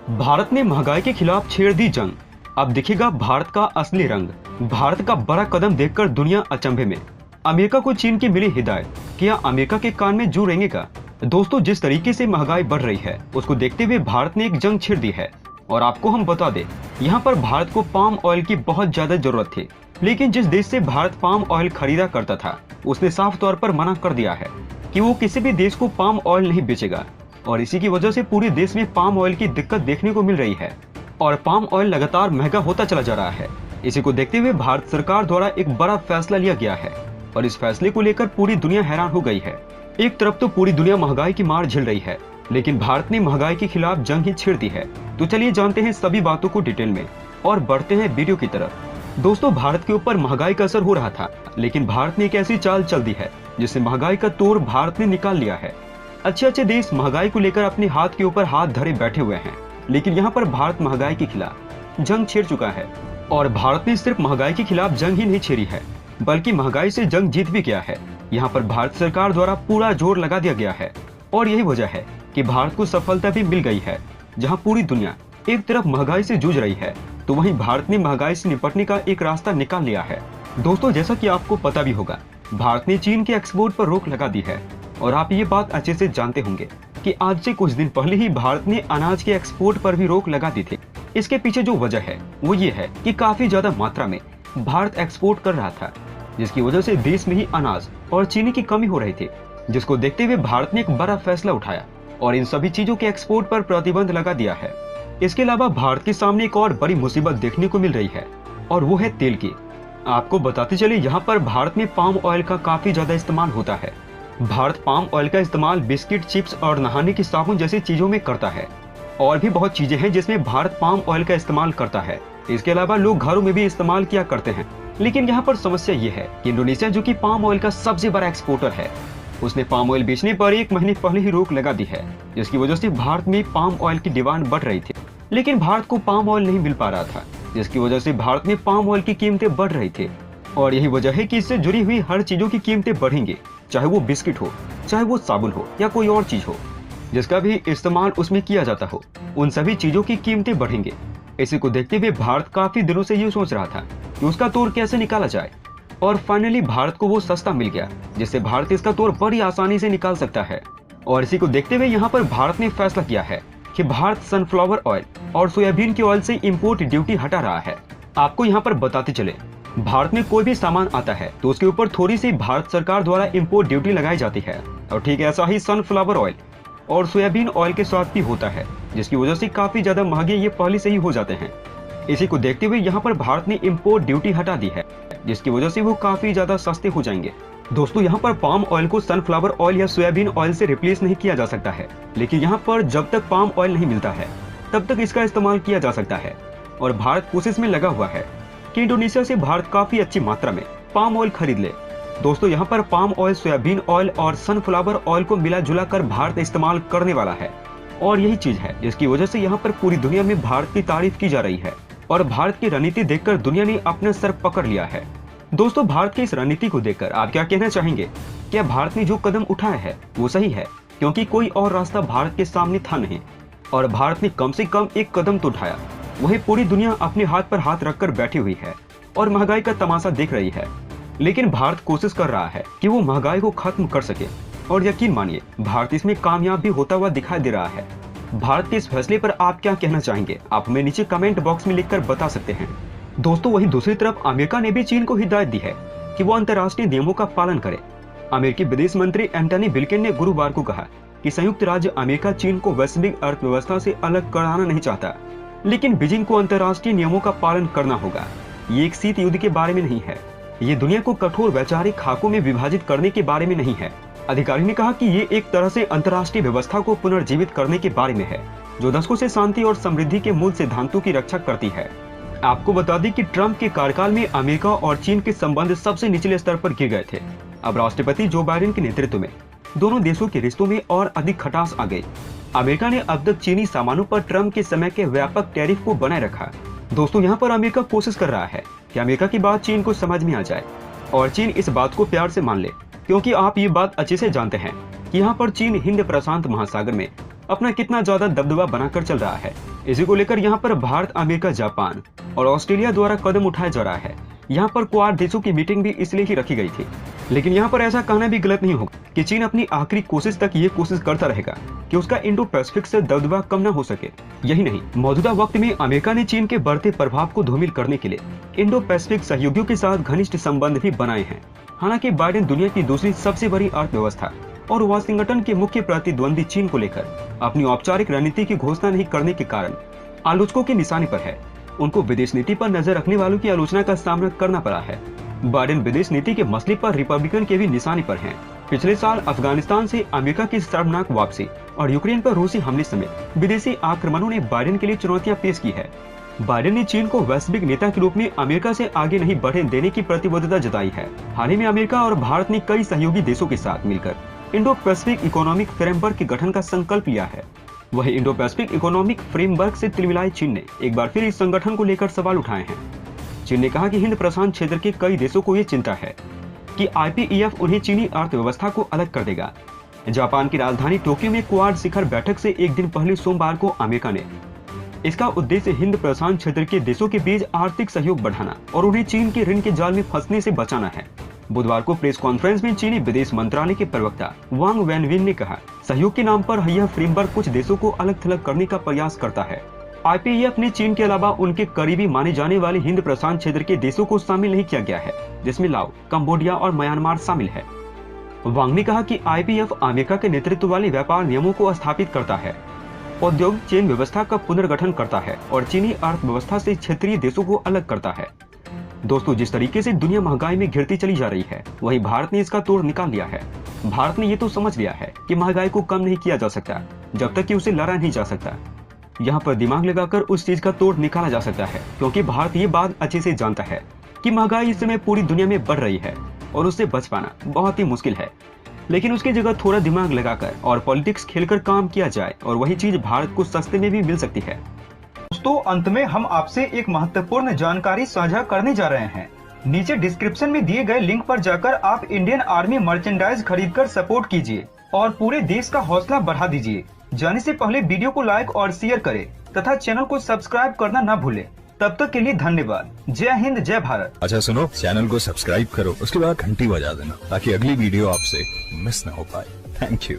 भारत ने महंगाई के खिलाफ छेड़ दी जंग। अब दिखेगा भारत का असली रंग। भारत का बड़ा कदम देखकर दुनिया अचंभे में। अमेरिका को चीन की मिली हिदायत, क्या अमेरिका के कान में जू रेंगेगा? दोस्तों, जिस तरीके से महंगाई बढ़ रही है उसको देखते हुए भारत ने एक जंग छेड़ दी है। और आपको हम बता दें, यहाँ पर भारत को पाम ऑयल की बहुत ज्यादा जरूरत थी, लेकिन जिस देश से भारत पाम ऑयल खरीदा करता था उसने साफ तौर पर मना कर दिया है कि वो किसी भी देश को पाम ऑयल नहीं बेचेगा। और इसी की वजह से पूरे देश में पाम ऑयल की दिक्कत देखने को मिल रही है और पाम ऑयल लगातार महंगा होता चला जा रहा है। इसी को देखते हुए भारत सरकार द्वारा एक बड़ा फैसला लिया गया है और इस फैसले को लेकर पूरी दुनिया हैरान हो गई है। एक तरफ तो पूरी दुनिया महंगाई की मार झेल रही है, लेकिन भारत ने महंगाई के खिलाफ जंग ही छेड़ दी है। तो चलिए जानते हैं सभी बातों को डिटेल में और बढ़ते हैं वीडियो की तरफ। दोस्तों, भारत के ऊपर महंगाई का असर हो रहा था, लेकिन भारत ने एक ऐसी चाल चल दी है जिससे महंगाई का तोड़ भारत ने निकाल लिया है। अच्छे देश महंगाई को लेकर अपने हाथ के ऊपर हाथ धरे बैठे हुए हैं, लेकिन यहाँ पर भारत महंगाई के खिलाफ जंग छेड़ चुका है। और भारत ने सिर्फ महंगाई के खिलाफ जंग ही नहीं छेड़ी है, बल्कि महंगाई से जंग जीत भी गया है। यहाँ पर भारत सरकार द्वारा पूरा जोर लगा दिया गया है और यही वजह है कि भारत को सफलता भी मिल गई है। जहाँ पूरी दुनिया एक तरफ महंगाई से जूझ रही है, तो वहीं भारत ने महंगाई से निपटने का एक रास्ता निकाल लिया है। दोस्तों, जैसा कि आपको पता भी होगा, भारत ने चीन के एक्सपोर्ट पर रोक लगा दी है और आप ये बात अच्छे से जानते होंगे कि आज से कुछ दिन पहले ही भारत ने अनाज के एक्सपोर्ट पर भी रोक लगा दी थी। इसके पीछे जो वजह है वो ये है कि काफी ज्यादा मात्रा में भारत एक्सपोर्ट कर रहा था, जिसकी वजह से देश में ही अनाज और चीनी की कमी हो रही थी, जिसको देखते हुए भारत ने एक बड़ा फैसला उठाया और इन सभी चीजों के एक्सपोर्ट पर प्रतिबंध लगा दिया है। इसके अलावा भारत के सामने एक और बड़ी मुसीबत देखने को मिल रही है और वो है तेल की। आपको बताते चले, यहाँ पर भारत में पाम ऑयल का काफी ज्यादा इस्तेमाल होता है। भारत पाम ऑयल का इस्तेमाल बिस्किट, चिप्स और नहाने की साबुन जैसी चीजों में करता है। और भी बहुत चीजें हैं जिसमें भारत पाम ऑयल का इस्तेमाल करता है। इसके अलावा लोग घरों में भी इस्तेमाल किया करते हैं। लेकिन यहाँ पर समस्या ये है कि इंडोनेशिया, जो कि पाम ऑयल का सबसे बड़ा एक्सपोर्टर है, उसने पाम ऑयल बेचने पर 1 महीने पहले ही रोक लगा दी है, जिसकी वजह से भारत में पाम ऑयल की डिमांड बढ़ रही थी। लेकिन भारत को पाम ऑयल नहीं मिल पा रहा था, जिसकी वजह से भारत में पाम ऑयल की कीमतें बढ़ रही थी। और यही वजह है कि इससे जुड़ी हुई हर चीजों की कीमतें बढ़ेंगी, चाहे वो बिस्किट हो, चाहे वो साबुन हो या कोई और चीज हो जिसका भी इस्तेमाल उसमें किया जाता हो, उन सभी चीजों की कीमतें बढ़ेंगे। इसी को देखते हुए भारत काफी दिनों से ये सोच रहा था कि उसका तोड़ कैसे निकाला जाए और फाइनली भारत को वो सस्ता मिल गया, जिससे भारत इसका तोड़ बड़ी आसानी से निकाल सकता है। और इसी को देखते हुए यहाँ पर भारत ने फैसला किया है कि भारत सनफ्लावर ऑयल और सोयाबीन के ऑयल से इम्पोर्ट ड्यूटी हटा रहा है। आपको यहाँ पर बताते चले, भारत में कोई भी सामान आता है तो उसके ऊपर थोड़ी सी भारत सरकार द्वारा इम्पोर्ट ड्यूटी लगाई जाती है। और ठीक ऐसा ही सनफ्लावर ऑयल और सोयाबीन ऑयल के साथ भी होता है, जिसकी वजह से काफी ज्यादा महंगे ये पहले से ही हो जाते हैं। इसी को देखते हुए यहाँ पर भारत ने इम्पोर्ट ड्यूटी हटा दी है, जिसकी वजह से वो काफी ज्यादा सस्ते हो जाएंगे। दोस्तों, यहाँ पर पाम ऑयल को सनफ्लावर ऑयल या सोयाबीन ऑयल से रिप्लेस नहीं किया जा सकता है, लेकिन यहाँ पर जब तक पाम ऑयल नहीं मिलता है तब तक इसका इस्तेमाल किया जा सकता है। और भारत कोशिश में लगा हुआ है कि इंडोनेशिया से भारत काफी अच्छी मात्रा में पाम ऑयल खरीद ले। दोस्तों, यहाँ पर पाम ऑयल, सोयाबीन ऑयल और सनफ्लावर ऑयल को मिला जुला कर भारत इस्तेमाल करने वाला है। और यही चीज है जिसकी वजह से यहाँ पर पूरी दुनिया में भारत की तारीफ की जा रही है और भारत की रणनीति देखकर दुनिया ने अपना सर पकड़ लिया है। दोस्तों, भारत की इस रणनीति को देखकर आप क्या कहना चाहेंगे? क्या भारत ने जो कदम उठाया है वो सही है? क्योंकि कोई और रास्ता भारत के सामने था नहीं और भारत ने कम से कम एक कदम तो उठाया। वही पूरी दुनिया अपने हाथ पर हाथ रखकर बैठी हुई है और महंगाई का तमाशा देख रही है। लेकिन भारत कोशिश कर रहा है कि वो महंगाई को खत्म कर सके और यकीन मानिए, भारत इसमें कामयाब भी होता हुआ दिखाई दे रहा है। भारत के इस फैसले पर आप क्या कहना चाहेंगे? आप हमें नीचे कमेंट बॉक्स में लिखकर बता सकते हैं। दोस्तों, वहीं दूसरी तरफ अमेरिका ने भी चीन को हिदायत दी है कि वो अंतर्राष्ट्रीय नियमों का पालन करे। अमेरिकी विदेश मंत्री एंटनी ब्लिंकन ने गुरुवार को कहा कि संयुक्त राज्य अमेरिका चीन को वैश्विक अर्थव्यवस्था से अलग कराना नहीं चाहता, लेकिन बीजिंग को अंतर्राष्ट्रीय नियमों का पालन करना होगा। ये एक शीत युद्ध के बारे में नहीं है, ये दुनिया को कठोर वैचारिक खाकों में विभाजित करने के बारे में नहीं है। अधिकारी ने कहा कि ये एक तरह से अंतर्राष्ट्रीय व्यवस्था को पुनर्जीवित करने के बारे में है, जो दशकों से शांति और समृद्धि के मूल सिद्धांतों की रक्षा करती है। आपको बता दें कि ट्रंप के कार्यकाल में अमेरिका और चीन के संबंध सबसे निचले स्तर पर गिर गए थे। अब राष्ट्रपति जो बाइडेन के नेतृत्व में दोनों देशों के रिश्तों में और अधिक खटास आ गई। अमेरिका ने अब तक चीनी सामानों पर ट्रंप के समय के व्यापक टैरिफ को बनाए रखा। दोस्तों, यहाँ पर अमेरिका कोशिश कर रहा है कि अमेरिका की बात चीन को समझ में आ जाए और चीन इस बात को प्यार से मान ले, क्योंकि आप ये बात अच्छे से जानते हैं कि यहाँ पर चीन हिंद प्रशांत महासागर में अपना कितना ज्यादा दबदबा बनाकर चल रहा है। इसी को लेकर यहाँ पर भारत, अमेरिका, जापान और ऑस्ट्रेलिया द्वारा कदम उठाया जा रहा है। यहाँ पर क्वाड देशों की मीटिंग भी इसलिए ही रखी गई थी। लेकिन यहाँ पर ऐसा कहना भी गलत नहीं होगा कि चीन अपनी आखिरी कोशिश तक ये कोशिश करता रहेगा कि उसका इंडो पैसिफिक से दबदबा कम न हो सके। यही नहीं, मौजूदा वक्त में अमेरिका ने चीन के बढ़ते प्रभाव को धूमिल करने के लिए इंडो पैसिफिक सहयोगियों के साथ घनिष्ठ संबंध भी बनाए हैं। हालांकि बाइडेन दुनिया की दूसरी सबसे बड़ी अर्थव्यवस्था और वाशिंगटन के मुख्य प्रतिद्वंदी चीन को लेकर अपनी औपचारिक रणनीति की घोषणा नहीं करने के कारण आलोचकों के निशाने पर है। उनको विदेश नीति पर नजर रखने वालों की आलोचना का सामना करना पड़ा है। बाइडेन विदेश नीति के मसले पर रिपब्लिकन के भी निशाने पर हैं। पिछले साल अफगानिस्तान से अमेरिका की शर्मनाक वापसी और यूक्रेन पर रूसी हमले समेत विदेशी आक्रमणों ने बाइडेन के लिए चुनौतियां पेश की है। बाइडेन ने चीन को वैश्विक नेता के रूप में अमेरिका से आगे नहीं बढ़ने देने की प्रतिबद्धता जताई है। हाल ही में अमेरिका और भारत ने कई सहयोगी देशों के साथ मिलकर इंडो पैसिफिक इकोनॉमिक फ्रेमवर्क के गठन का संकल्प लिया है। वही इंडो पैसिफिक इकोनॉमिक फ्रेमवर्क से तिलमिलाए चीन ने एक बार फिर इस संगठन को लेकर सवाल उठाए हैं। चीन ने कहा कि हिंद प्रशांत क्षेत्र के कई देशों को ये चिंता है कि IPEF उन्हें चीनी अर्थव्यवस्था को अलग कर देगा। जापान की राजधानी टोक्यो में क्वाड शिखर बैठक से एक दिन पहले सोमवार को अमेरिका ने इसका उद्देश्य हिंद प्रशांत क्षेत्र के देशों के बीच आर्थिक सहयोग बढ़ाना और उन्हें चीन के ऋण के जाल में फंसने से बचाना है। बुधवार को प्रेस कॉन्फ्रेंस में चीनी विदेश मंत्रालय के प्रवक्ता वांग वेनविन ने कहा, सहयोग के नाम पर यह फ्रेमवर्क कुछ देशों को अलग थलग करने का प्रयास करता है। IPEF ने चीन के अलावा उनके करीबी माने जाने वाले हिंद प्रशांत क्षेत्र के देशों को शामिल नहीं किया गया है, जिसमें लाओ, कंबोडिया और म्यांमार शामिल है। वांग ने कहा कि IPEF अमेरिका के नेतृत्व वाले व्यापार नियमों को स्थापित करता है, औद्योगिक चेन व्यवस्था का पुनर्गठन करता है और चीनी अर्थव्यवस्था से क्षेत्रीय देशों को अलग करता है। दोस्तों, जिस तरीके से दुनिया महंगाई में घिरती चली जा रही है, वहीं भारत ने इसका तोड़ निकाल लिया है। भारत ने ये तो समझ लिया है कि महंगाई को कम नहीं किया जा सकता जब तक कि उसे लड़ा नहीं जा सकता। यहाँ पर दिमाग लगाकर उस चीज का तोड़ निकाला जा सकता है, क्योंकि भारत ये बात अच्छे से जानता है कि महंगाई इस समय पूरी दुनिया में बढ़ रही है और उससे बच पाना बहुत ही मुश्किल है। लेकिन उसकी जगह थोड़ा दिमाग लगाकर और पॉलिटिक्स खेलकर काम किया जाए और वही चीज भारत को सस्ते में भी मिल सकती है। दोस्तों, अंत में हम आपसे एक महत्वपूर्ण जानकारी साझा करने जा रहे हैं। नीचे डिस्क्रिप्शन में दिए गए लिंक पर जाकर आप इंडियन आर्मी मर्चेंडाइज खरीदकर सपोर्ट कीजिए और पूरे देश का हौसला बढ़ा दीजिए। जाने से पहले वीडियो को लाइक और शेयर करें तथा चैनल को सब्सक्राइब करना न भूलें। तब तक के लिए धन्यवाद। जय हिंद, जय भारत। अच्छा सुनो, चैनल को सब्सक्राइब करो, उसके बाद घंटी बजा देना ताकि अगली वीडियो आपसे मिस न हो पाए। Thank you.